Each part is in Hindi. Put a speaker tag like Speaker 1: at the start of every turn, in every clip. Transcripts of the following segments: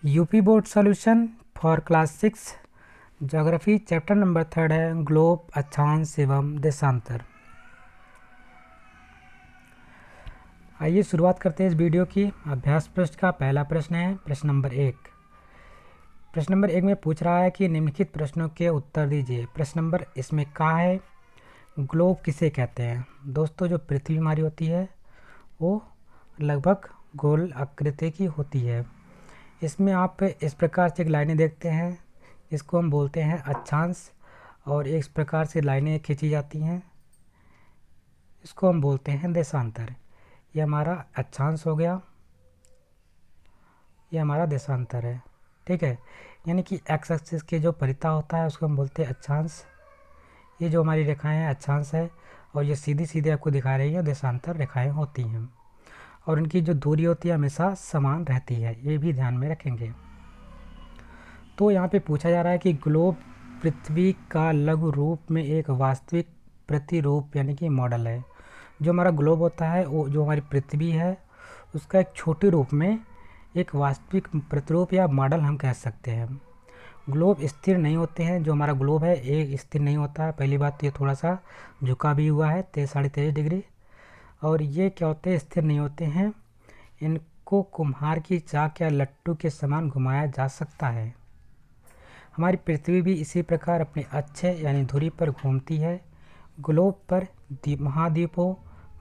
Speaker 1: UP board solution for class 6 geography chapter number 3 है ग्लोब, अक्षांश एवं देशांतर। आइए शुरुआत करते हैं इस वीडियो की। अभ्यास पृष्ठ का पहला प्रश्न है प्रश्न नंबर 1। प्रश्न नंबर 1 में पूछ रहा है कि निम्नलिखित प्रश्नों के उत्तर दीजिए। प्रश्न नंबर इसमें कहा है ग्लोब किसे कहते हैं। दोस्तों, जो पृथ्वी हमारी होती है वो लगभग गोल आकृति की होती है। इसमें आप इस प्रकार से एक लाइनें देखते हैं, इसको हम बोलते हैं अक्षांश, और इस प्रकार से लाइनें खींची जाती हैं, इसको हम बोलते हैं देशांतर। ये हमारा अक्षांश हो गया, ये हमारा देशांतर है। ठीक है, यानी कि एक्स एक्सिस के जो परिता होता है उसको हम बोलते हैं अक्षांश। ये जो हमारी रेखाएं हैं अक्षांश है, और ये सीधी सीधी आपको दिखा रही है देशांतर रेखाएं होती हैं, और उनकी जो दूरी होती है हमेशा समान रहती है, ये भी ध्यान में रखेंगे। तो यहाँ पे पूछा जा रहा है कि ग्लोब पृथ्वी का लघु रूप में एक वास्तविक प्रतिरूप यानी कि मॉडल है। जो हमारा ग्लोब होता है वो जो हमारी पृथ्वी है उसका एक छोटे रूप में एक वास्तविक प्रतिरूप या मॉडल हम कह सकते हैं। ग्लोब स्थिर नहीं होते हैं। जो हमारा ग्लोब है एक स्थिर नहीं होता है। पहली बात तो ये थोड़ा सा झुका भी हुआ है 23.5 डिग्री, और ये क्या होते हैं, स्थिर नहीं होते हैं। इनको कुम्हार की चाक या लट्टू के समान घुमाया जा सकता है। हमारी पृथ्वी भी इसी प्रकार अपने अक्ष यानी धुरी पर घूमती है। ग्लोब पर महाद्वीपों,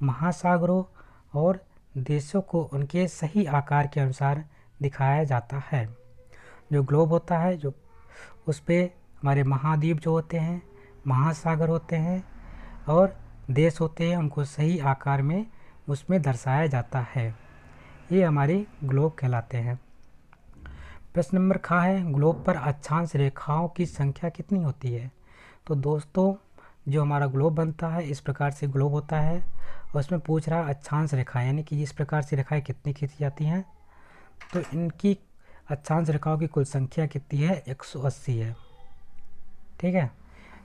Speaker 1: महासागरों और देशों को उनके सही आकार के अनुसार दिखाया जाता है। जो ग्लोब होता है जो उस पर हमारे महाद्वीप जो होते हैं, महासागर होते हैं और देश होते हैं, उनको सही आकार में उसमें दर्शाया जाता है। ये हमारी ग्लोब कहलाते हैं। प्रश्न नंबर खा है ग्लोब पर अक्षांश रेखाओं की संख्या कितनी होती है। तो दोस्तों, जो हमारा ग्लोब बनता है इस प्रकार से ग्लोब होता है, और उसमें पूछ रहा है अक्षांश रेखाएं यानी कि इस प्रकार से रेखाएं कितनी खींची जाती हैं। तो इनकी अक्षांश रेखाओं की कुल संख्या कितनी है, 180 है। ठीक है,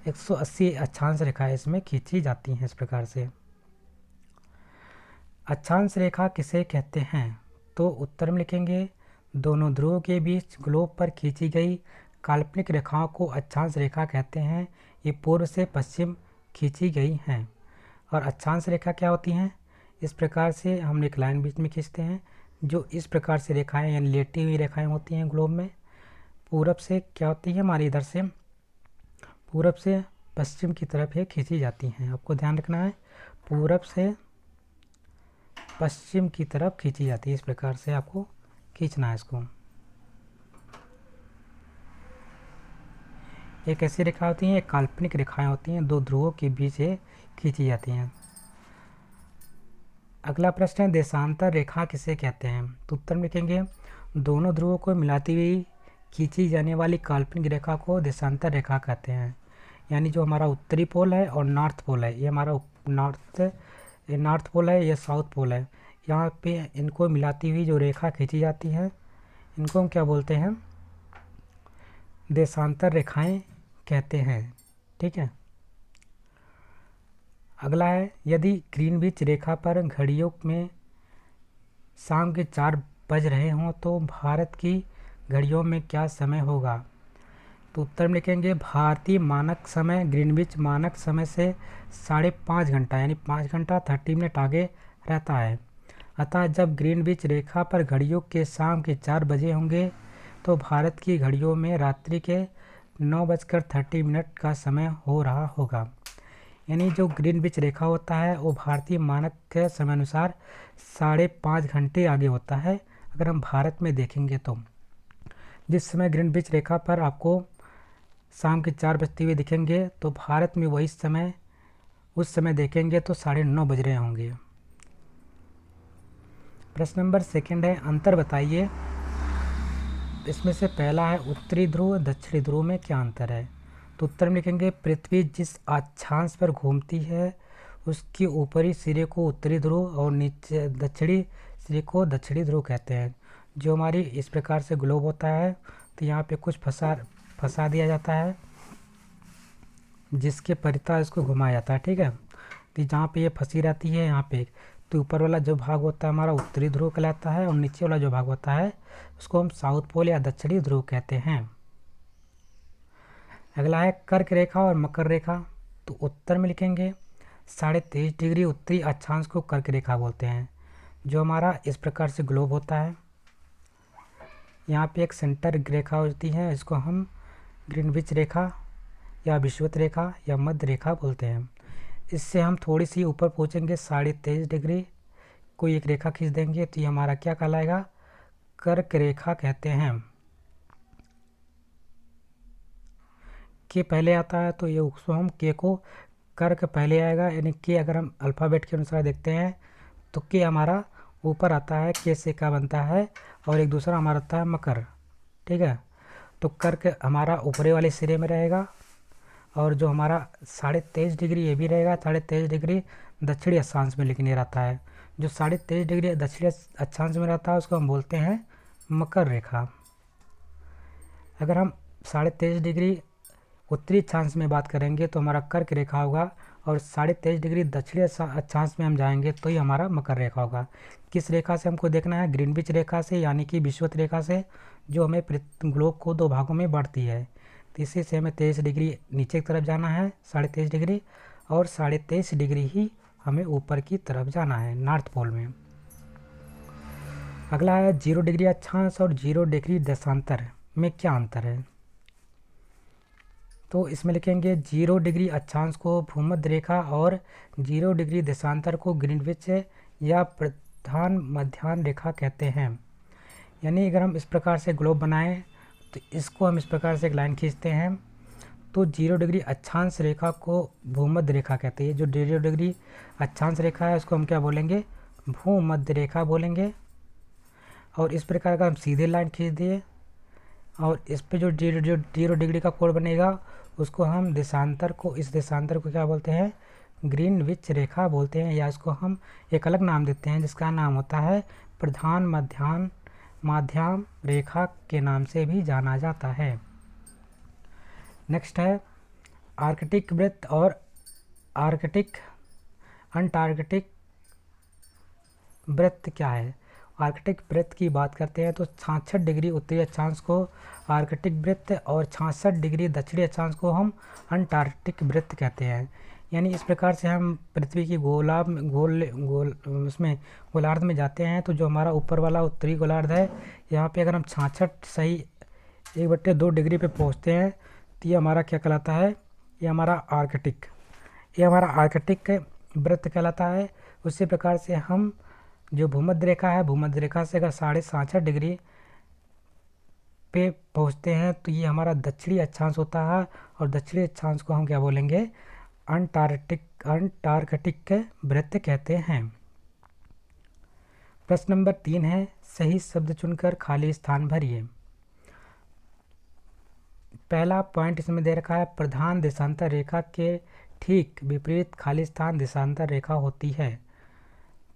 Speaker 1: 180 अक्षांश रेखाएं इसमें खींची जाती हैं इस प्रकार से। अक्षांश रेखा किसे कहते हैं, तो उत्तर में लिखेंगे दोनों ध्रुवों के बीच ग्लोब पर खींची गई काल्पनिक रेखाओं को अक्षांश रेखा कहते हैं। ये पूर्व से पश्चिम खींची गई हैं। और अक्षांश रेखा क्या होती हैं, इस प्रकार से हम एक लाइन बीच में खींचते हैं। जो इस प्रकार से रेखाएं यानी लेटी हुई रेखाएं होती हैं ग्लोब में, पूरब से क्या होती है हमारी इधर से पूरब से पश्चिम की तरफ ये खींची जाती हैं। आपको ध्यान रखना है, पूरब से पश्चिम की तरफ खींची जाती है। इस प्रकार से आपको खींचना है इसको। एक ऐसी रेखा होती हैं, एक काल्पनिक रेखाएं होती हैं, दो ध्रुवों के बीच ये खींची जाती हैं। अगला प्रश्न है देशांतर रेखा किसे कहते हैं। तो उत्तर में लिखेंगे दोनों ध्रुवों को मिलाती हुई खींची जाने वाली काल्पनिक रेखा को देशांतर रेखा कहते हैं। यानी जो हमारा उत्तरी पोल है और नॉर्थ पोल है, ये हमारा नॉर्थ पोल है, ये साउथ पोल है, यहाँ पे इनको मिलाती हुई जो रेखा खींची जाती है इनको हम क्या बोलते हैं, देशांतर रेखाएं कहते हैं। ठीक है, अगला है यदि ग्रीनविच रेखा पर घड़ियों में शाम के 4 बज रहे हों तो भारत की घड़ियों में क्या समय होगा। तो उत्तर में लिखेंगे भारतीय मानक समय ग्रीनविच मानक समय से 5.5 घंटा यानी 5 घंटा 30 मिनट आगे रहता है। अतः जब ग्रीनविच रेखा पर घड़ियों के शाम के 4 बजे होंगे तो भारत की घड़ियों में रात्रि के 9:30 का समय हो रहा होगा। यानी जो ग्रीनविच रेखा होता है वो भारतीय मानक के समय अनुसार 5.5 घंटे आगे होता है। अगर हम भारत में देखेंगे तो जिस समय ग्रीनविच रेखा पर आपको शाम के 4 बजते हुए दिखेंगे तो भारत में वही समय उस समय देखेंगे तो 9:30 बज रहे होंगे। प्रश्न नंबर 2 है अंतर बताइए। इसमें से पहला है उत्तरी ध्रुव दक्षिणी ध्रुव में क्या अंतर है। तो उत्तर में लिखेंगे पृथ्वी जिस अक्षांश पर घूमती है उसके ऊपरी सिरे को उत्तरी ध्रुव और नीचे दक्षिणी सिरे को दक्षिणी ध्रुव कहते हैं। जो हमारी इस प्रकार से ग्लोब होता है तो यहाँ पे कुछ फंसा दिया जाता है जिसके परिता इसको घुमाया जाता है। ठीक है, तो जहाँ पे ये फंसी रहती है यहाँ पे तो ऊपर वाला जो भाग होता है हमारा उत्तरी ध्रुव कहलाता है और नीचे वाला जो भाग होता है उसको हम साउथ पोल या दक्षिणी ध्रुव कहते हैं। अगला है कर्क रेखा और मकर रेखा। तो उत्तर में लिखेंगे 23.5 डिग्री उत्तरी अक्षांश को कर्क रेखा बोलते हैं, जो हमारा इस प्रकार से ग्लोब होता है। यहाँ पे एक सेंटर रेखा होती है, इसको हम ग्रीनविच रेखा या विषुवत रेखा या मध्य रेखा बोलते हैं। इससे हम थोड़ी सी ऊपर पहुँचेंगे 23.5 डिग्री, कोई एक रेखा खींच देंगे तो ये हमारा क्या कहलाएगा, कर्क रेखा कहते हैं। के पहले आता है तो ये उसको हम के को कर्क पहले आएगा, यानी के अगर हम अल्फ़ाबेट के अनुसार देखते हैं तो के हमारा ऊपर आता है, के से का बनता है, और एक दूसरा हमारा आता है मकर। ठीक है, तो कर्क हमारा ऊपरी वाले सिरे में रहेगा और जो हमारा 23.5 डिग्री ये भी रहेगा 23.5 डिग्री दक्षिणी अक्षांश में लेकिन ये रहता है। जो 23.5 डिग्री दक्षिणी अक्षांश में रहता है उसको हम बोलते हैं मकर रेखा। अगर हम 23.5 डिग्री उत्तरी अक्षांश में बात करेंगे तो हमारा कर्क रेखा होगा, और 23.5 डिग्री दक्षिणी अक्षांश में हम जाएंगे तो ही हमारा मकर रेखा होगा। किस रेखा से हमको देखना है, ग्रीनविच रेखा से, यानी कि विषुवत रेखा से, जो हमें ग्लोब को दो भागों में बांटती है। तो इसी से हमें 23 डिग्री नीचे की तरफ जाना है 23.5 डिग्री, और 23.5 डिग्री ही हमें ऊपर की तरफ जाना है नॉर्थ पोल में। अगला है 0 डिग्री अक्षांश और 0 डिग्री देशांतर में क्या अंतर है। तो इसमें लिखेंगे 0 डिग्री अक्षांश को भूमध्य रेखा और 0 डिग्री देशांतर को ग्रीनविच या प्रधान मध्याह्न रेखा कहते हैं। यानी अगर हम इस प्रकार से ग्लोब बनाएं तो इसको हम इस प्रकार से एक लाइन खींचते हैं तो 0 डिग्री अक्षांश रेखा को भूमध्य रेखा कहते हैं। जो 0 डिग्री अक्षांश रेखा है उसको हम क्या बोलेंगे, भूमध्य रेखा बोलेंगे। और इस प्रकार का हम सीधे लाइन खींच दिए और इस पे जो 0 डिग्री का कोण बनेगा उसको हम देशांतर को, इस देशांतर को क्या बोलते हैं, ग्रीनविच रेखा बोलते हैं, या इसको हम एक अलग नाम देते हैं जिसका नाम होता है प्रधान माध्याह्न रेखा के नाम से भी जाना जाता है। नेक्स्ट है आर्कटिक वृत्त और अंटार्कटिक वृत्त क्या है। आर्कटिक वृत्त की बात करते हैं तो 66 डिग्री उत्तरी अक्षांश को आर्कटिक वृत्त और 66 डिग्री दक्षिणी अक्षांश को हम अंटार्कटिक वृत्त कहते हैं। यानी इस प्रकार से हम पृथ्वी की उसमें गोलार्ध में जाते हैं तो जो हमारा ऊपर वाला उत्तरी गोलार्ध है यहाँ पे अगर हम 66 सही 1/2 डिग्री पे पहुँचते हैं तो ये हमारा क्या कहलाता है, ये हमारा आर्कटिक वृत्त कहलाता है। उसी प्रकार से हम जो भूमध्य रेखा है, भूमध्य रेखा से अगर 66.5 डिग्री पे पहुँचते हैं तो ये हमारा दक्षिणी अक्षांश होता है, और दक्षिणी अक्षांश को हम क्या बोलेंगे, अंटार्कटिक वृत्त कहते हैं। प्रश्न नंबर 3 है, सही शब्द चुनकर खाली स्थान भरिए। पहला पॉइंट इसमें दे रखा है, प्रधान देशांतर रेखा के ठीक विपरीत खाली स्थान देशांतर रेखा होती है।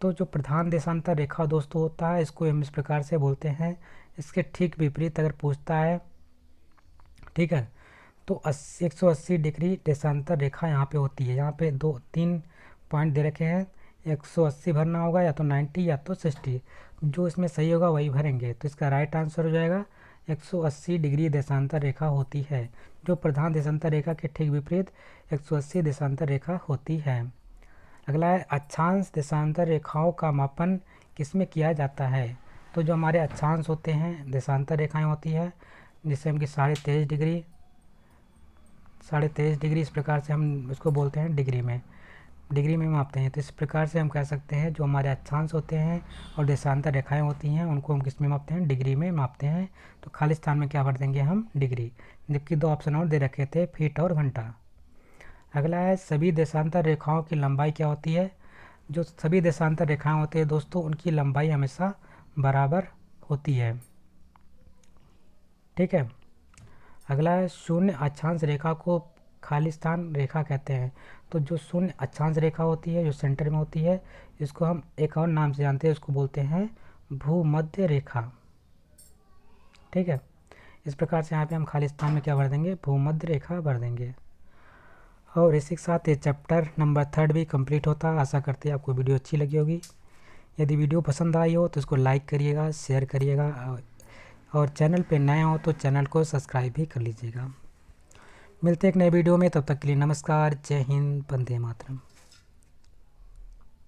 Speaker 1: तो जो प्रधान देशांतर रेखा दोस्तों होता है इसको हम इस प्रकार से बोलते हैं, इसके ठीक विपरीत अगर पूछता है, ठीक है, तो 180 डिग्री देशांतर रेखा यहाँ पे होती है। यहाँ पे 2-3 पॉइंट दे रखे हैं, 180 भरना होगा, या तो 90 या तो 60, जो इसमें सही होगा वही भरेंगे। तो इसका राइट आंसर हो जाएगा 180 डिग्री देशांतर रेखा होती है, जो प्रधान देशांतर रेखा के ठीक विपरीत 180 देशांतर रेखा होती है। अगला है, अक्षांश देशांतर रेखाओं का मापन किसमें किया जाता है। तो जो हमारे अक्षांश होते हैं, देशांतर रेखाएं होती है, जिससे हम कि 23.5 डिग्री इस प्रकार से हम उसको बोलते हैं डिग्री में मापते हैं। तो इस प्रकार से हम कह सकते हैं जो हमारे अक्षांश होते हैं और देशांतर रेखाएं होती हैं उनको हम किस में मापते हैं, डिग्री में मापते हैं। तो खाली स्थान में क्या भर देंगे हम, डिग्री, जबकि 2 ऑप्शन और दे रखे थे, फीट और घंटा। अगला है, सभी देशांतर रेखाओं की लंबाई क्या होती है। जो सभी देशांतर रेखाएं होती है दोस्तों उनकी लंबाई हमेशा बराबर होती है। ठीक है। अगला है, शून्य अक्षांश रेखा को खाली स्थान रेखा कहते हैं। तो जो शून्य अक्षांश रेखा होती है, जो सेंटर में होती है, इसको हम एक और नाम से जानते हैं, इसको बोलते हैं भूमध्य रेखा। ठीक है, इस प्रकार से यहाँ पे हम खाली स्थान में क्या भर देंगे, भूमध्य रेखा भर देंगे। और इसी के साथ ये चैप्टर नंबर 3 भी कंप्लीट होता है। आशा करते हैं आपको वीडियो अच्छी लगी होगी। यदि वीडियो पसंद आई हो तो इसको लाइक करिएगा, शेयर करिएगा और चैनल पे नए हो तो चैनल को सब्सक्राइब भी कर लीजिएगा। मिलते हैं एक नए वीडियो में, तब तक के लिए नमस्कार, जय हिंद, वंदे मातरम।